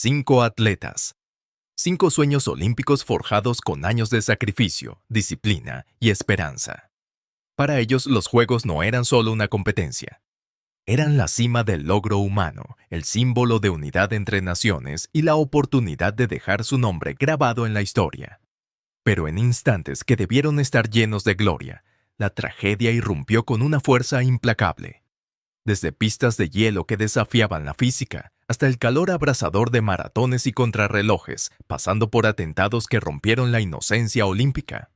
5 atletas. 5 sueños olímpicos forjados con años de sacrificio, disciplina y esperanza. Para ellos, los Juegos no eran solo una competencia. Eran la cima del logro humano, el símbolo de unidad entre naciones y la oportunidad de dejar su nombre grabado en la historia. Pero en instantes que debieron estar llenos de gloria, la tragedia irrumpió con una fuerza implacable. Desde pistas de hielo que desafiaban la física, hasta el calor abrasador de maratones y contrarrelojes, pasando por atentados que rompieron la inocencia olímpica.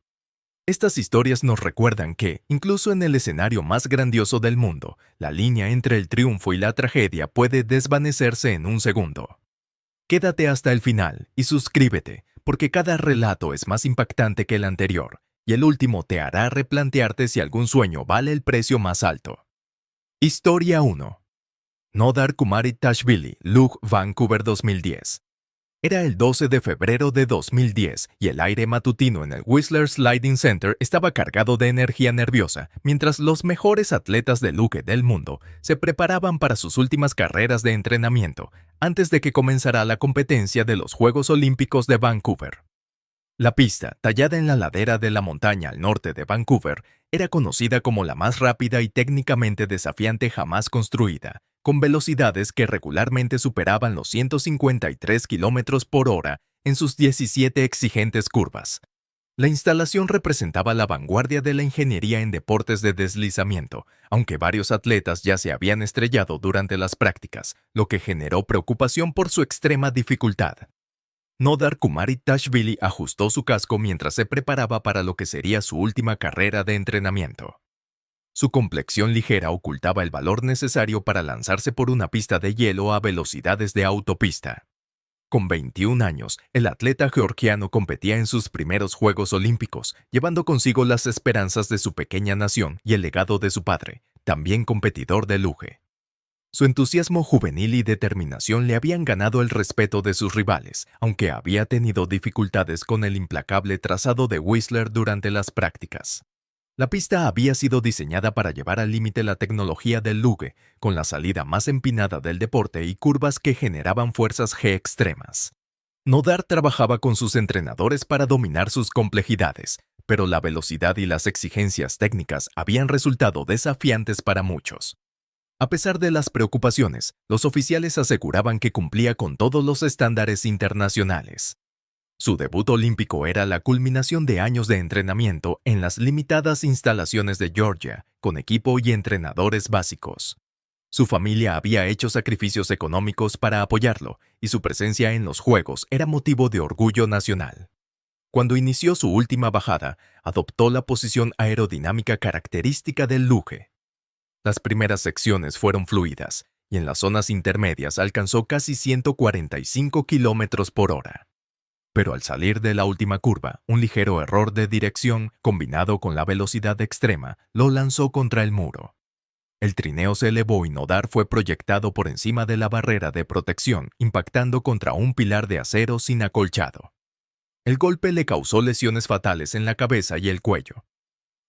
Estas historias nos recuerdan que, incluso en el escenario más grandioso del mundo, la línea entre el triunfo y la tragedia puede desvanecerse en un segundo. Quédate hasta el final y suscríbete, porque cada relato es más impactante que el anterior, y el último te hará replantearte si algún sueño vale el precio más alto. Historia 1. Nodar Kumaritashvili, Luge, Vancouver 2010. Era el 12 de febrero de 2010 y el aire matutino en el Whistler Sliding Center estaba cargado de energía nerviosa, mientras los mejores atletas de luge del mundo se preparaban para sus últimas carreras de entrenamiento antes de que comenzara la competencia de los Juegos Olímpicos de Vancouver. La pista, tallada en la ladera de la montaña al norte de Vancouver, era conocida como la más rápida y técnicamente desafiante jamás construida, con velocidades que regularmente superaban los 153 km por hora en sus 17 exigentes curvas. La instalación representaba la vanguardia de la ingeniería en deportes de deslizamiento, aunque varios atletas ya se habían estrellado durante las prácticas, lo que generó preocupación por su extrema dificultad. Nodar Kumaritashvili ajustó su casco mientras se preparaba para lo que sería su última carrera de entrenamiento. Su complexión ligera ocultaba el valor necesario para lanzarse por una pista de hielo a velocidades de autopista. Con 21 años, el atleta georgiano competía en sus primeros Juegos Olímpicos, llevando consigo las esperanzas de su pequeña nación y el legado de su padre, también competidor de luge. Su entusiasmo juvenil y determinación le habían ganado el respeto de sus rivales, aunque había tenido dificultades con el implacable trazado de Whistler durante las prácticas. La pista había sido diseñada para llevar al límite la tecnología del luge, con la salida más empinada del deporte y curvas que generaban fuerzas G extremas. Nodar trabajaba con sus entrenadores para dominar sus complejidades, pero la velocidad y las exigencias técnicas habían resultado desafiantes para muchos. A pesar de las preocupaciones, los oficiales aseguraban que cumplía con todos los estándares internacionales. Su debut olímpico era la culminación de años de entrenamiento en las limitadas instalaciones de Georgia, con equipo y entrenadores básicos. Su familia había hecho sacrificios económicos para apoyarlo, y su presencia en los Juegos era motivo de orgullo nacional. Cuando inició su última bajada, adoptó la posición aerodinámica característica del luge. Las primeras secciones fueron fluidas, y en las zonas intermedias alcanzó casi 145 km por hora. Pero al salir de la última curva, un ligero error de dirección, combinado con la velocidad extrema, lo lanzó contra el muro. El trineo se elevó y Nodar fue proyectado por encima de la barrera de protección, impactando contra un pilar de acero sin acolchado. El golpe le causó lesiones fatales en la cabeza y el cuello.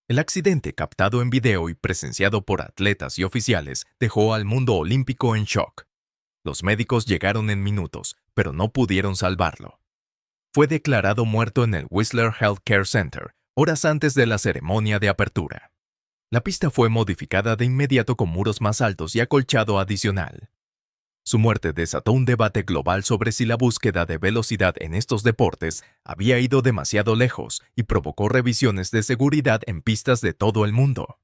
El accidente, captado en video y presenciado por atletas y oficiales, dejó al mundo olímpico en shock. Los médicos llegaron en minutos, pero no pudieron salvarlo. Fue declarado muerto en el Whistler Healthcare Center, horas antes de la ceremonia de apertura. La pista fue modificada de inmediato con muros más altos y acolchado adicional. Su muerte desató un debate global sobre si la búsqueda de velocidad en estos deportes había ido demasiado lejos y provocó revisiones de seguridad en pistas de todo el mundo.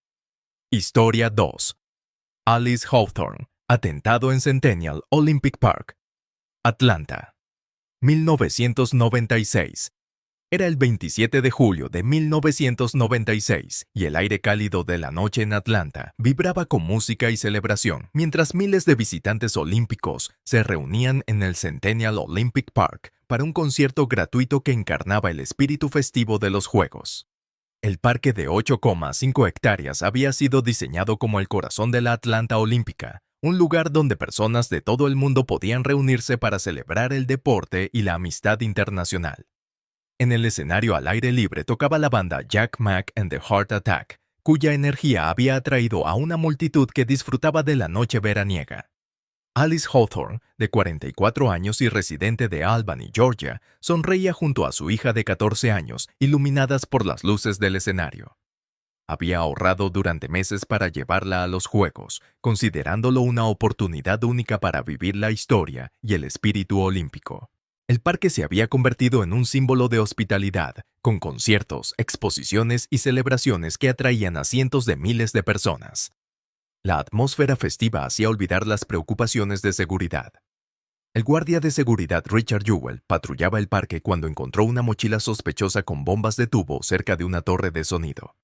Historia 2. Alice Hawthorne, atentado en Centennial Olympic Park, Atlanta. 1996. Era el 27 de julio de 1996 y el aire cálido de la noche en Atlanta vibraba con música y celebración mientras miles de visitantes olímpicos se reunían en el Centennial Olympic Park para un concierto gratuito que encarnaba el espíritu festivo de los Juegos. El parque de 8,5 hectáreas había sido diseñado como el corazón de la Atlanta Olímpica, un lugar donde personas de todo el mundo podían reunirse para celebrar el deporte y la amistad internacional. En el escenario al aire libre tocaba la banda Jack Mack and the Heart Attack, cuya energía había atraído a una multitud que disfrutaba de la noche veraniega. Alice Hawthorne, de 44 años y residente de Albany, Georgia, sonreía junto a su hija de 14 años, iluminadas por las luces del escenario. Había ahorrado durante meses para llevarla a los Juegos, considerándolo una oportunidad única para vivir la historia y el espíritu olímpico. El parque se había convertido en un símbolo de hospitalidad, con conciertos, exposiciones y celebraciones que atraían a cientos de miles de personas. La atmósfera festiva hacía olvidar las preocupaciones de seguridad. El guardia de seguridad Richard Jewell patrullaba el parque cuando encontró una mochila sospechosa con bombas de tubo cerca de una torre de sonido.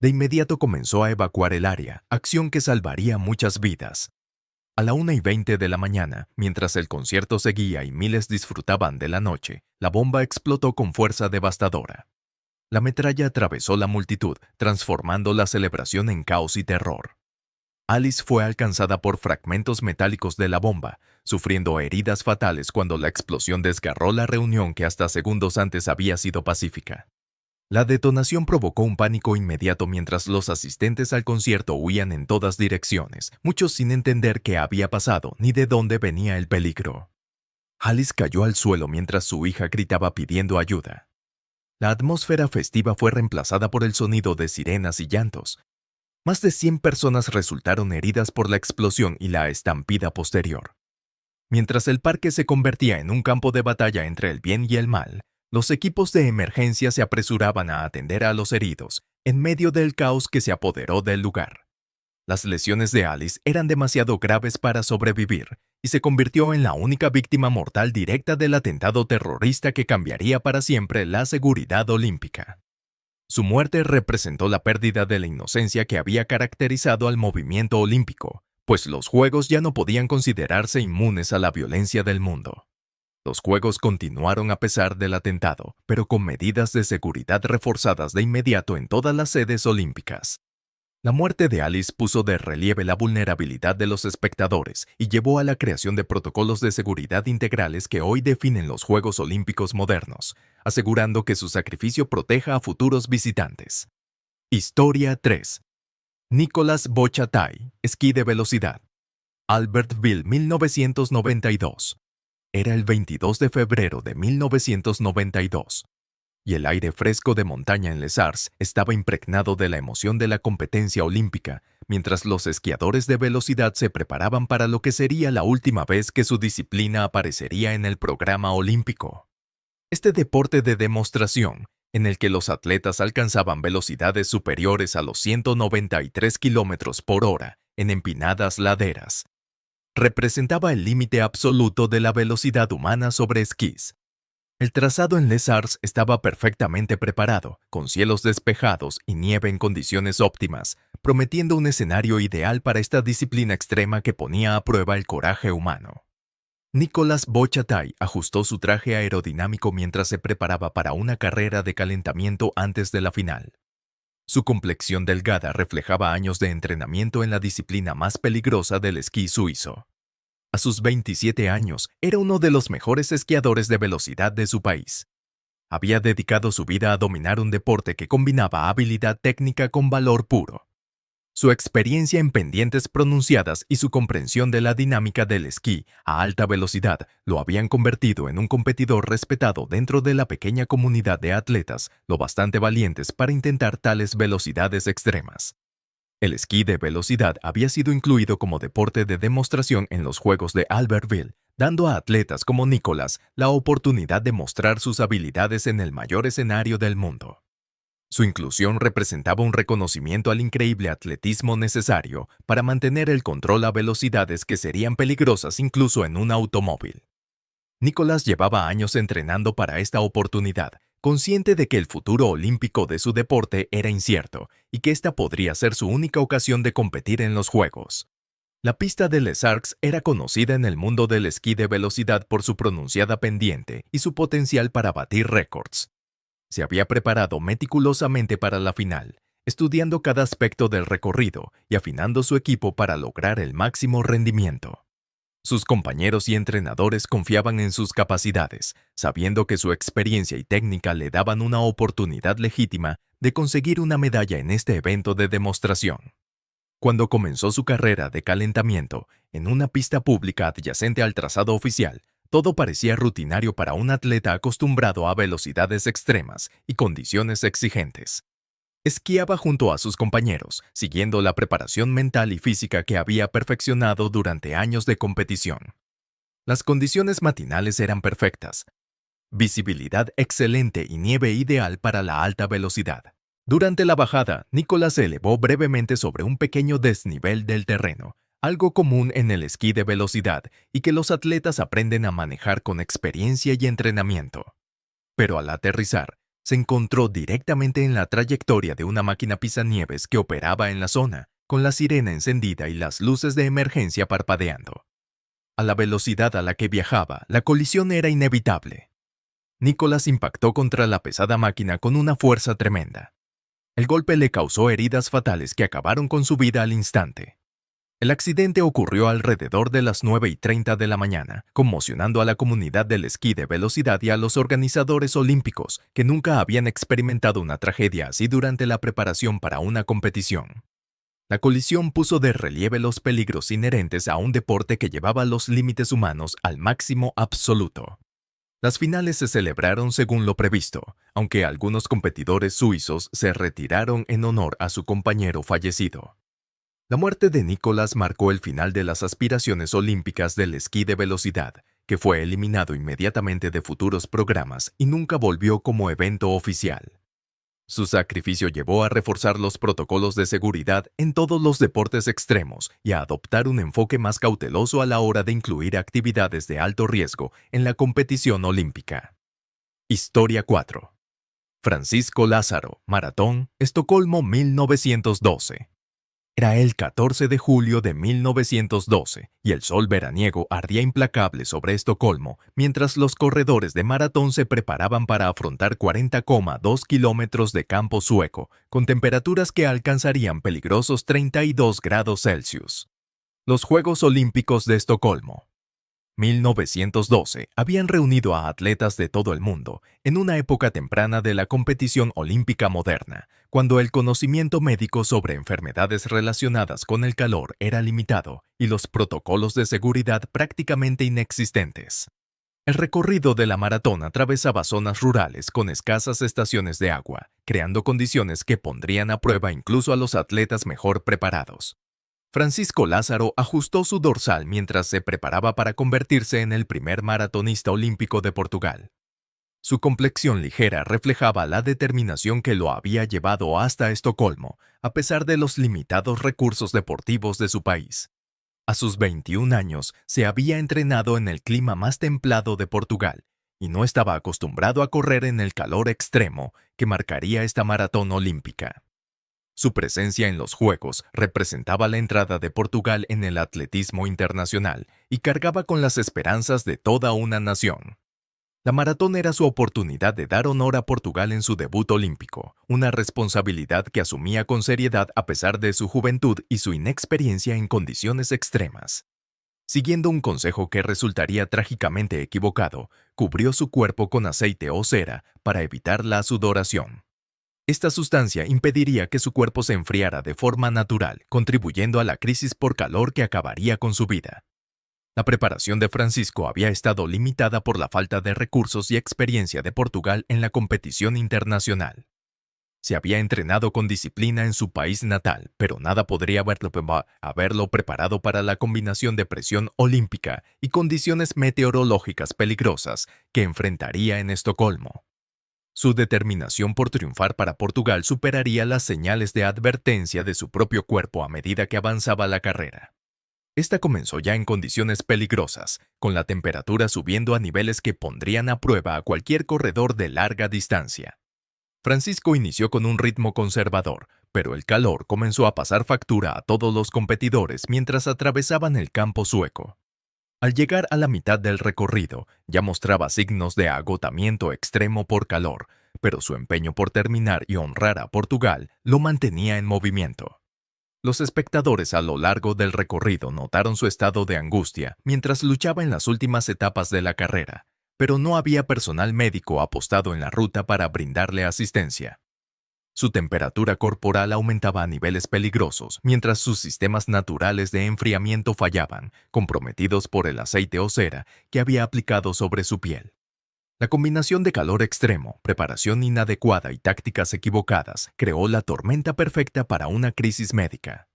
De inmediato comenzó a evacuar el área, acción que salvaría muchas vidas. A la 1:20 de la mañana, mientras el concierto seguía y miles disfrutaban de la noche, la bomba explotó con fuerza devastadora. La metralla atravesó la multitud, transformando la celebración en caos y terror. Alice fue alcanzada por fragmentos metálicos de la bomba, sufriendo heridas fatales cuando la explosión desgarró la reunión que hasta segundos antes había sido pacífica. La detonación provocó un pánico inmediato mientras los asistentes al concierto huían en todas direcciones, muchos sin entender qué había pasado ni de dónde venía el peligro. Alice cayó al suelo mientras su hija gritaba pidiendo ayuda. La atmósfera festiva fue reemplazada por el sonido de sirenas y llantos. Más de 100 personas resultaron heridas por la explosión y la estampida posterior. Mientras el parque se convertía en un campo de batalla entre el bien y el mal, los equipos de emergencia se apresuraban a atender a los heridos, en medio del caos que se apoderó del lugar. Las lesiones de Alice eran demasiado graves para sobrevivir, y se convirtió en la única víctima mortal directa del atentado terrorista que cambiaría para siempre la seguridad olímpica. Su muerte representó la pérdida de la inocencia que había caracterizado al movimiento olímpico, pues los Juegos ya no podían considerarse inmunes a la violencia del mundo. Los Juegos continuaron a pesar del atentado, pero con medidas de seguridad reforzadas de inmediato en todas las sedes olímpicas. La muerte de Alice puso de relieve la vulnerabilidad de los espectadores y llevó a la creación de protocolos de seguridad integrales que hoy definen los Juegos Olímpicos modernos, asegurando que su sacrificio proteja a futuros visitantes. Historia 3. Nicolas Bochatai, esquí de velocidad. Albertville, 1992. Era el 22 de febrero de 1992, y el aire fresco de montaña en Les Arcs estaba impregnado de la emoción de la competencia olímpica, mientras los esquiadores de velocidad se preparaban para lo que sería la última vez que su disciplina aparecería en el programa olímpico. Este deporte de demostración, en el que los atletas alcanzaban velocidades superiores a los 193 km por hora en empinadas laderas, representaba el límite absoluto de la velocidad humana sobre esquís. El trazado en Les Arcs estaba perfectamente preparado, con cielos despejados y nieve en condiciones óptimas, prometiendo un escenario ideal para esta disciplina extrema que ponía a prueba el coraje humano. Nicolas Bochatai ajustó su traje aerodinámico mientras se preparaba para una carrera de calentamiento antes de la final. Su complexión delgada reflejaba años de entrenamiento en la disciplina más peligrosa del esquí suizo. A sus 27 años, era uno de los mejores esquiadores de velocidad de su país. Había dedicado su vida a dominar un deporte que combinaba habilidad técnica con valor puro. Su experiencia en pendientes pronunciadas y su comprensión de la dinámica del esquí a alta velocidad lo habían convertido en un competidor respetado dentro de la pequeña comunidad de atletas lo bastante valientes para intentar tales velocidades extremas. El esquí de velocidad había sido incluido como deporte de demostración en los Juegos de Albertville, dando a atletas como Nicolas la oportunidad de mostrar sus habilidades en el mayor escenario del mundo. Su inclusión representaba un reconocimiento al increíble atletismo necesario para mantener el control a velocidades que serían peligrosas incluso en un automóvil. Nicolas llevaba años entrenando para esta oportunidad, consciente de que el futuro olímpico de su deporte era incierto y que esta podría ser su única ocasión de competir en los Juegos. La pista de Les Arcs era conocida en el mundo del esquí de velocidad por su pronunciada pendiente y su potencial para batir récords. Se había preparado meticulosamente para la final, estudiando cada aspecto del recorrido y afinando su equipo para lograr el máximo rendimiento. Sus compañeros y entrenadores confiaban en sus capacidades, sabiendo que su experiencia y técnica le daban una oportunidad legítima de conseguir una medalla en este evento de demostración. Cuando comenzó su carrera de calentamiento en una pista pública adyacente al trazado oficial, todo parecía rutinario para un atleta acostumbrado a velocidades extremas y condiciones exigentes. Esquiaba junto a sus compañeros, siguiendo la preparación mental y física que había perfeccionado durante años de competición. Las condiciones matinales eran perfectas, visibilidad excelente y nieve ideal para la alta velocidad. Durante la bajada, Nicolás se elevó brevemente sobre un pequeño desnivel del terreno, algo común en el esquí de velocidad y que los atletas aprenden a manejar con experiencia y entrenamiento. Pero al aterrizar, se encontró directamente en la trayectoria de una máquina pisanieves que operaba en la zona, con la sirena encendida y las luces de emergencia parpadeando. A la velocidad a la que viajaba, la colisión era inevitable. Nicolás impactó contra la pesada máquina con una fuerza tremenda. El golpe le causó heridas fatales que acabaron con su vida al instante. El accidente ocurrió alrededor de las 9:30 de la mañana, conmocionando a la comunidad del esquí de velocidad y a los organizadores olímpicos, que nunca habían experimentado una tragedia así durante la preparación para una competición. La colisión puso de relieve los peligros inherentes a un deporte que llevaba los límites humanos al máximo absoluto. Las finales se celebraron según lo previsto, aunque algunos competidores suizos se retiraron en honor a su compañero fallecido. La muerte de Nicolás marcó el final de las aspiraciones olímpicas del esquí de velocidad, que fue eliminado inmediatamente de futuros programas y nunca volvió como evento oficial. Su sacrificio llevó a reforzar los protocolos de seguridad en todos los deportes extremos y a adoptar un enfoque más cauteloso a la hora de incluir actividades de alto riesgo en la competición olímpica. Historia 4. Francisco Lázaro, Maratón, Estocolmo 1912. Era el 14 de julio de 1912 y el sol veraniego ardía implacable sobre Estocolmo mientras los corredores de maratón se preparaban para afrontar 40,2 kilómetros de campo sueco con temperaturas que alcanzarían peligrosos 32 grados Celsius. Los Juegos Olímpicos de Estocolmo 1912 habían reunido a atletas de todo el mundo en una época temprana de la competición olímpica moderna, cuando el conocimiento médico sobre enfermedades relacionadas con el calor era limitado y los protocolos de seguridad prácticamente inexistentes. El recorrido de la maratón atravesaba zonas rurales con escasas estaciones de agua, creando condiciones que pondrían a prueba incluso a los atletas mejor preparados. Francisco Lázaro ajustó su dorsal mientras se preparaba para convertirse en el primer maratonista olímpico de Portugal. Su complexión ligera reflejaba la determinación que lo había llevado hasta Estocolmo, a pesar de los limitados recursos deportivos de su país. A sus 21 años se había entrenado en el clima más templado de Portugal y no estaba acostumbrado a correr en el calor extremo que marcaría esta maratón olímpica. Su presencia en los Juegos representaba la entrada de Portugal en el atletismo internacional y cargaba con las esperanzas de toda una nación. La maratón era su oportunidad de dar honor a Portugal en su debut olímpico, una responsabilidad que asumía con seriedad a pesar de su juventud y su inexperiencia en condiciones extremas. Siguiendo un consejo que resultaría trágicamente equivocado, cubrió su cuerpo con aceite o cera para evitar la sudoración. Esta sustancia impediría que su cuerpo se enfriara de forma natural, contribuyendo a la crisis por calor que acabaría con su vida. La preparación de Francisco había estado limitada por la falta de recursos y experiencia de Portugal en la competición internacional. Se había entrenado con disciplina en su país natal, pero nada podría haberlo preparado para la combinación de presión olímpica y condiciones meteorológicas peligrosas que enfrentaría en Estocolmo. Su determinación por triunfar para Portugal superaría las señales de advertencia de su propio cuerpo a medida que avanzaba la carrera. Esta comenzó ya en condiciones peligrosas, con la temperatura subiendo a niveles que pondrían a prueba a cualquier corredor de larga distancia. Francisco inició con un ritmo conservador, pero el calor comenzó a pasar factura a todos los competidores mientras atravesaban el campo sueco. Al llegar a la mitad del recorrido, ya mostraba signos de agotamiento extremo por calor, pero su empeño por terminar y honrar a Portugal lo mantenía en movimiento. Los espectadores a lo largo del recorrido notaron su estado de angustia mientras luchaba en las últimas etapas de la carrera, pero no había personal médico apostado en la ruta para brindarle asistencia. Su temperatura corporal aumentaba a niveles peligrosos, mientras sus sistemas naturales de enfriamiento fallaban, comprometidos por el aceite o cera que había aplicado sobre su piel. La combinación de calor extremo, preparación inadecuada y tácticas equivocadas creó la tormenta perfecta para una crisis médica.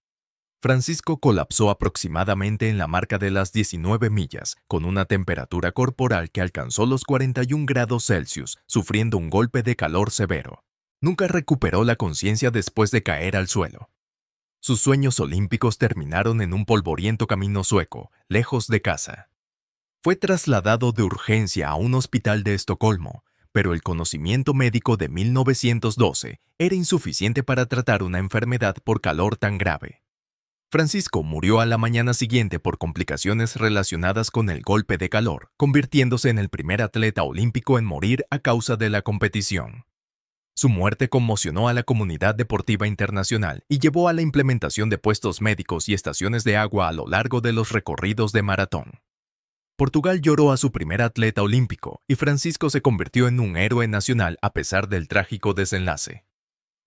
Francisco colapsó aproximadamente en la marca de las 19 millas, con una temperatura corporal que alcanzó los 41 grados Celsius, sufriendo un golpe de calor severo. Nunca recuperó la conciencia después de caer al suelo. Sus sueños olímpicos terminaron en un polvoriento camino sueco, lejos de casa. Fue trasladado de urgencia a un hospital de Estocolmo, pero el conocimiento médico de 1912 era insuficiente para tratar una enfermedad por calor tan grave. Francisco murió a la mañana siguiente por complicaciones relacionadas con el golpe de calor, convirtiéndose en el primer atleta olímpico en morir a causa de la competición. Su muerte conmocionó a la comunidad deportiva internacional y llevó a la implementación de puestos médicos y estaciones de agua a lo largo de los recorridos de maratón. Portugal lloró a su primer atleta olímpico y Francisco se convirtió en un héroe nacional a pesar del trágico desenlace.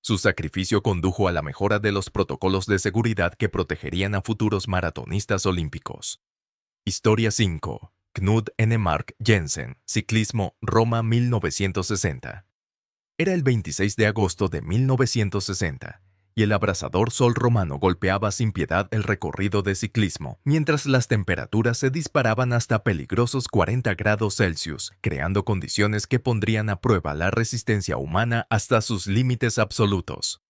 Su sacrificio condujo a la mejora de los protocolos de seguridad que protegerían a futuros maratonistas olímpicos. Historia 5. Knud Enemark Jensen, Ciclismo, Roma 1960. Era el 26 de agosto de 1960, y el abrasador sol romano golpeaba sin piedad el recorrido de ciclismo, mientras las temperaturas se disparaban hasta peligrosos 40 grados Celsius, creando condiciones que pondrían a prueba la resistencia humana hasta sus límites absolutos.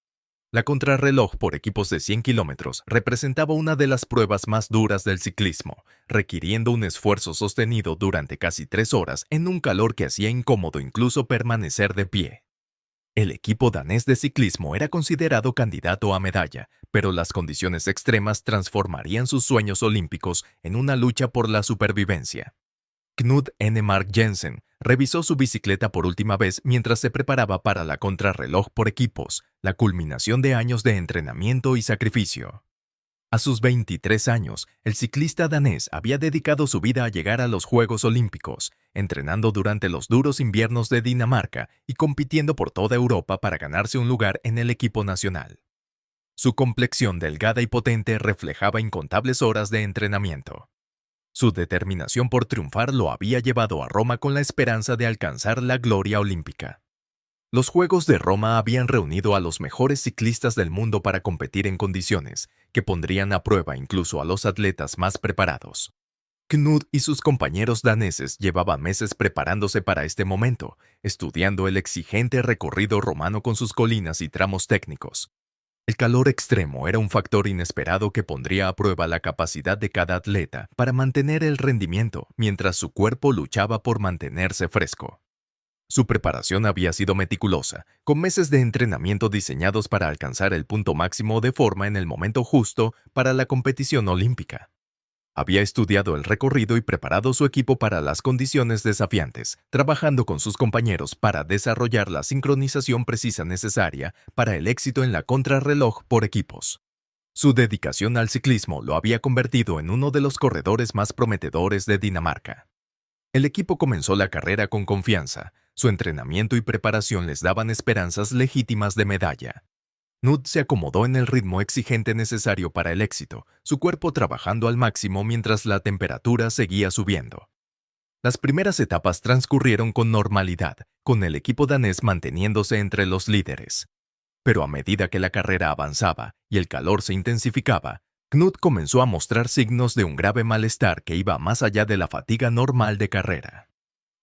La contrarreloj por equipos de 100 kilómetros representaba una de las pruebas más duras del ciclismo, requiriendo un esfuerzo sostenido durante casi 3 horas en un calor que hacía incómodo incluso permanecer de pie. El equipo danés de ciclismo era considerado candidato a medalla, pero las condiciones extremas transformarían sus sueños olímpicos en una lucha por la supervivencia. Knud Enemark Jensen revisó su bicicleta por última vez mientras se preparaba para la contrarreloj por equipos, la culminación de años de entrenamiento y sacrificio. A sus 23 años, el ciclista danés había dedicado su vida a llegar a los Juegos Olímpicos, entrenando durante los duros inviernos de Dinamarca y compitiendo por toda Europa para ganarse un lugar en el equipo nacional. Su complexión delgada y potente reflejaba incontables horas de entrenamiento. Su determinación por triunfar lo había llevado a Roma con la esperanza de alcanzar la gloria olímpica. Los Juegos de Roma habían reunido a los mejores ciclistas del mundo para competir en condiciones que pondrían a prueba incluso a los atletas más preparados. Knud y sus compañeros daneses llevaban meses preparándose para este momento, estudiando el exigente recorrido romano con sus colinas y tramos técnicos. El calor extremo era un factor inesperado que pondría a prueba la capacidad de cada atleta para mantener el rendimiento mientras su cuerpo luchaba por mantenerse fresco. Su preparación había sido meticulosa, con meses de entrenamiento diseñados para alcanzar el punto máximo de forma en el momento justo para la competición olímpica. Había estudiado el recorrido y preparado su equipo para las condiciones desafiantes, trabajando con sus compañeros para desarrollar la sincronización precisa necesaria para el éxito en la contrarreloj por equipos. Su dedicación al ciclismo lo había convertido en uno de los corredores más prometedores de Dinamarca. El equipo comenzó la carrera con confianza. Su entrenamiento y preparación les daban esperanzas legítimas de medalla. Knud se acomodó en el ritmo exigente necesario para el éxito, su cuerpo trabajando al máximo mientras la temperatura seguía subiendo. Las primeras etapas transcurrieron con normalidad, con el equipo danés manteniéndose entre los líderes. Pero a medida que la carrera avanzaba y el calor se intensificaba, Knud comenzó a mostrar signos de un grave malestar que iba más allá de la fatiga normal de carrera.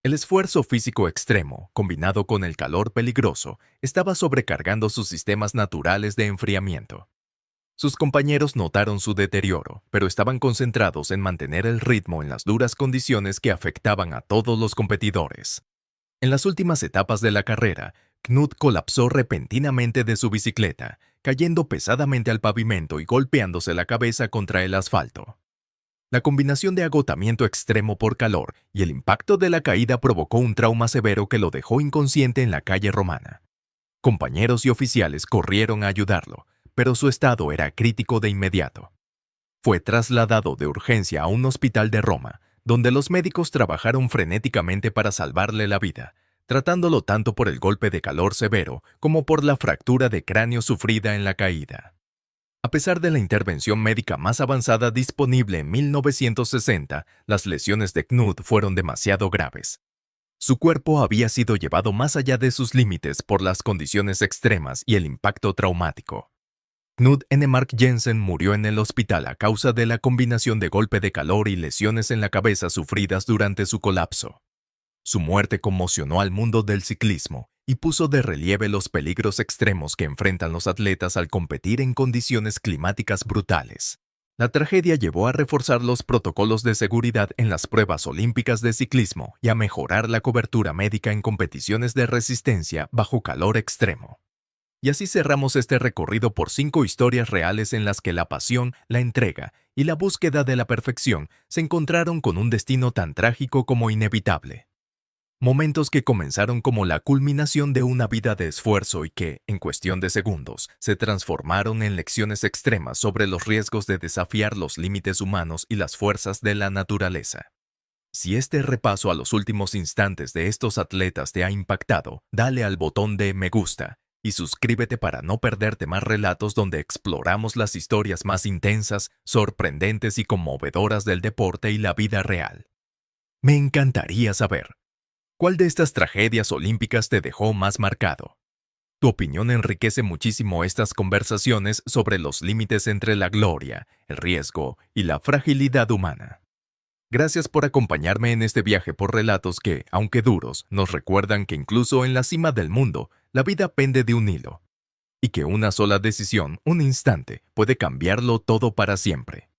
El esfuerzo físico extremo, combinado con el calor peligroso, estaba sobrecargando sus sistemas naturales de enfriamiento. Sus compañeros notaron su deterioro, pero estaban concentrados en mantener el ritmo en las duras condiciones que afectaban a todos los competidores. En las últimas etapas de la carrera, Knud colapsó repentinamente de su bicicleta, cayendo pesadamente al pavimento y golpeándose la cabeza contra el asfalto. La combinación de agotamiento extremo por calor y el impacto de la caída provocó un trauma severo que lo dejó inconsciente en la calle romana. Compañeros y oficiales corrieron a ayudarlo, pero su estado era crítico de inmediato. Fue trasladado de urgencia a un hospital de Roma, donde los médicos trabajaron frenéticamente para salvarle la vida, tratándolo tanto por el golpe de calor severo como por la fractura de cráneo sufrida en la caída. A pesar de la intervención médica más avanzada disponible en 1960, las lesiones de Knud fueron demasiado graves. Su cuerpo había sido llevado más allá de sus límites por las condiciones extremas y el impacto traumático. Knud Enemark Jensen murió en el hospital a causa de la combinación de golpe de calor y lesiones en la cabeza sufridas durante su colapso. Su muerte conmocionó al mundo del ciclismo y puso de relieve los peligros extremos que enfrentan los atletas al competir en condiciones climáticas brutales. La tragedia llevó a reforzar los protocolos de seguridad en las pruebas olímpicas de ciclismo y a mejorar la cobertura médica en competiciones de resistencia bajo calor extremo. Y así cerramos este recorrido por 5 historias reales en las que la pasión, la entrega y la búsqueda de la perfección se encontraron con un destino tan trágico como inevitable. Momentos que comenzaron como la culminación de una vida de esfuerzo y que, en cuestión de segundos, se transformaron en lecciones extremas sobre los riesgos de desafiar los límites humanos y las fuerzas de la naturaleza. Si este repaso a los últimos instantes de estos atletas te ha impactado, dale al botón de me gusta y suscríbete para no perderte más relatos donde exploramos las historias más intensas, sorprendentes y conmovedoras del deporte y la vida real. Me encantaría saber, ¿cuál de estas tragedias olímpicas te dejó más marcado? Tu opinión enriquece muchísimo estas conversaciones sobre los límites entre la gloria, el riesgo y la fragilidad humana. Gracias por acompañarme en este viaje por relatos que, aunque duros, nos recuerdan que incluso en la cima del mundo, la vida pende de un hilo, y que una sola decisión, un instante, puede cambiarlo todo para siempre.